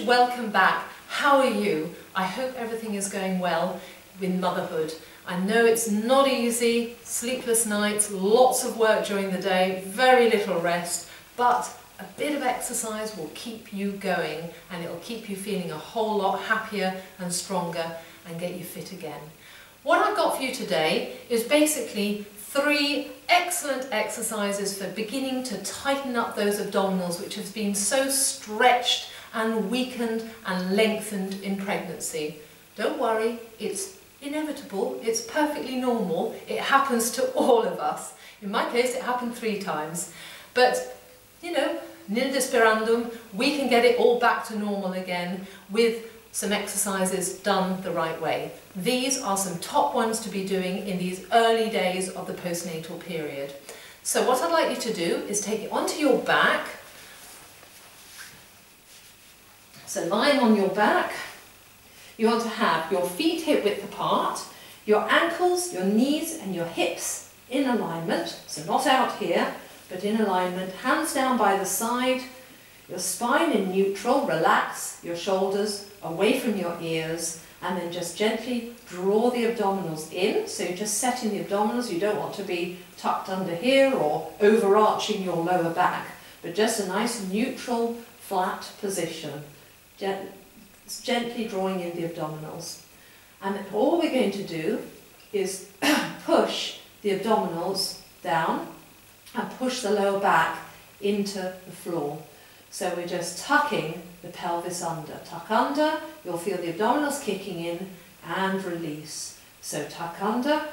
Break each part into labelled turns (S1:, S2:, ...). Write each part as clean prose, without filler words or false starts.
S1: huge welcome back. How are you? I hope everything is going well with motherhood. I know it's not easy, sleepless nights, lots of work during the day, very little rest, but a bit of exercise will keep you going and it'll keep you feeling a whole lot happier and stronger and get you fit again. What I've got for you today is basically 3 excellent exercises for beginning to tighten up those abdominals which have been so stretched and weakened and lengthened in pregnancy. Don't worry, it's inevitable, it's perfectly normal, it happens to all of us. In my case it happened 3 times, but you know, nil desperandum, we can get it all back to normal again with some exercises done the right way. These are some top ones to be doing in these early days of the postnatal period. So what I'd like you to do is take it onto your back. So lying on your back, you want to have your feet hip width apart, your ankles, your knees and your hips in alignment, so not out here, but in alignment, hands down by the side, your spine in neutral, relax your shoulders away from your ears, and then just gently draw the abdominals in. So you're just setting the abdominals, you don't want to be tucked under here or overarching your lower back, but just a nice neutral, flat position. Gently drawing in the abdominals. And then all we're going to do is push the abdominals down and push the lower back into the floor. So we're just tucking the pelvis under. Tuck under, you'll feel the abdominals kicking in and release. So tuck under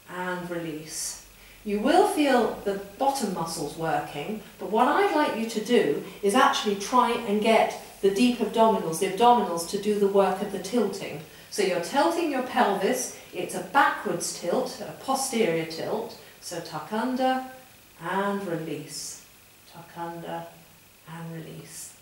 S1: and release. You will feel the bottom muscles working, but what I'd like you to do is actually try and get the deep abdominals, the abdominals, to do the work of the tilting. So you're tilting your pelvis, it's a backwards tilt, a posterior tilt. So tuck under and release. Tuck under and release.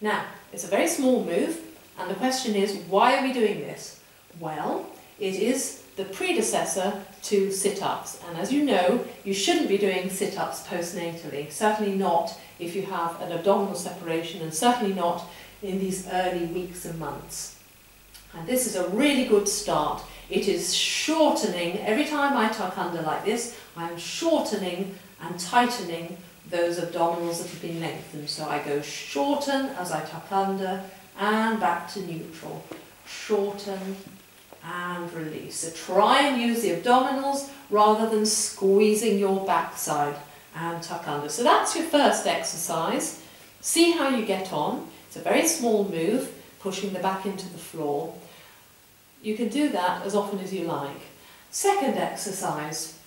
S1: Now, it's a very small move, and the question is, why are we doing this? Well, it is the predecessor to sit-ups, and as you know, you shouldn't be doing sit-ups postnatally, certainly not if you have an abdominal separation, and certainly not in these early weeks and months. And this is a really good start. It is shortening. Every time I tuck under like this, I'm shortening and tightening those abdominals that have been lengthened. So I go shorten as I tuck under and back to neutral. Shorten and release. So try and use the abdominals rather than squeezing your backside and tuck under. So that's your first exercise. See how you get on. It's a very small move, pushing the back into the floor. You can do that as often as you like. Second exercise.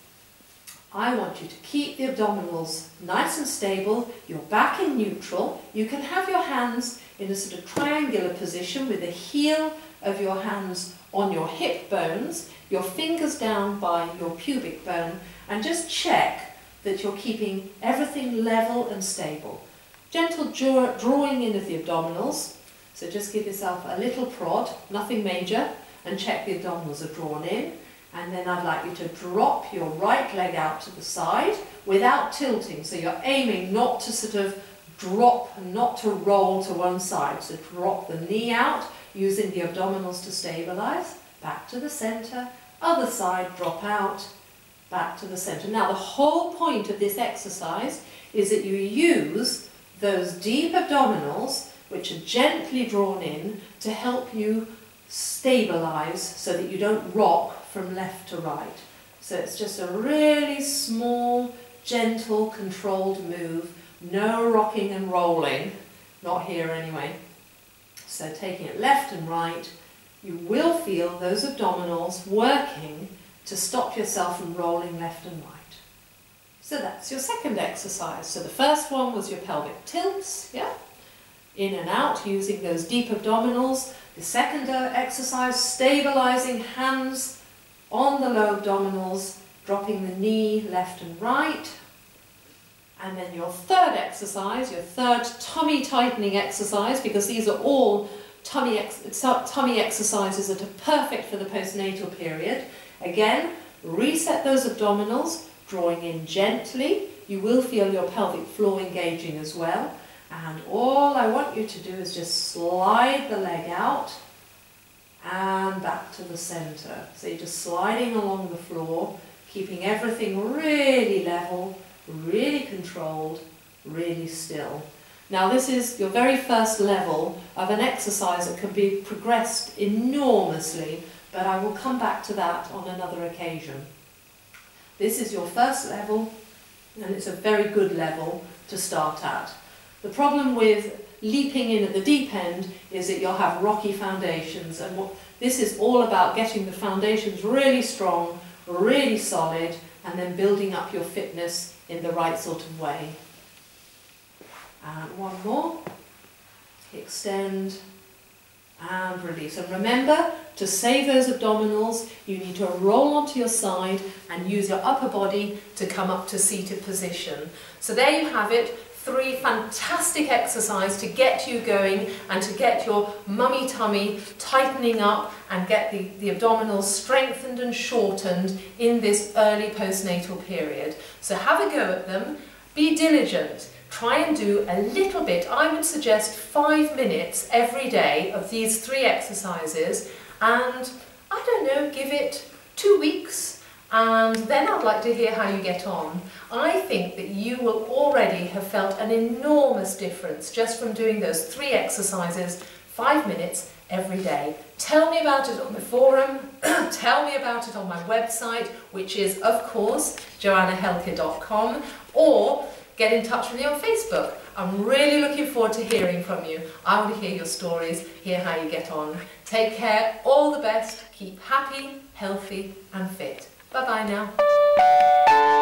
S1: I want you to keep the abdominals nice and stable, your back in neutral. You can have your hands in a sort of triangular position with the heel of your hands on your hip bones, your fingers down by your pubic bone, and just check that you're keeping everything level and stable. Gentle drawing in of the abdominals, so just give yourself a little prod, nothing major, and check the abdominals are drawn in. And then I'd like you to drop your right leg out to the side without tilting. So you're aiming not to sort of drop, not to roll to one side. So drop the knee out, using the abdominals to stabilize. Back to the center. Other side, drop out, back to the center. Now the whole point of this exercise is that you use those deep abdominals, which are gently drawn in, to help you stabilize so that you don't rock from left to right. So it's just a really small, gentle, controlled move. No rocking and rolling, not here anyway. So taking it left and right, you will feel those abdominals working to stop yourself from rolling left and right. So that's your second exercise. So the first one was your pelvic tilts, yeah? In and out using those deep abdominals. The second exercise, stabilizing hands on the low abdominals, dropping the knee left and right. And then your third exercise, your third tummy tightening exercise, because these are all tummy exercises that are perfect for the postnatal period. Again, reset those abdominals, drawing in gently. You will feel your pelvic floor engaging as well. And all I want you to do is just slide the leg out and back to the center. So you're just sliding along the floor, keeping everything really level, really controlled, really still. Now this is your very first level of an exercise that can be progressed enormously, but I will come back to that on another occasion. This is your first level, and it's a very good level to start at. The problem with leaping in at the deep end is that you'll have rocky foundations, and this is all about getting the foundations really strong, really solid, and then building up your fitness in the right sort of way. And one more. Extend and release. And remember, to save those abdominals, you need to roll onto your side and use your upper body to come up to seated position. So there you have it. 3 fantastic exercises to get you going and to get your mummy tummy tightening up and get the abdominals strengthened and shortened in this early postnatal period. So have a go at them, be diligent, try and do a little bit. I would suggest 5 minutes every day of these 3 exercises, and I don't know, give it 2 weeks. And then I'd like to hear how you get on. I think that you will already have felt an enormous difference just from doing those 3 exercises, 5 minutes every day. Tell me about it on the forum, tell me about it on my website, which is, of course, joannahelcke.com, or get in touch with me on Facebook. I'm really looking forward to hearing from you. I want to hear your stories, hear how you get on. Take care, all the best, keep happy, healthy and fit. Bye-bye now.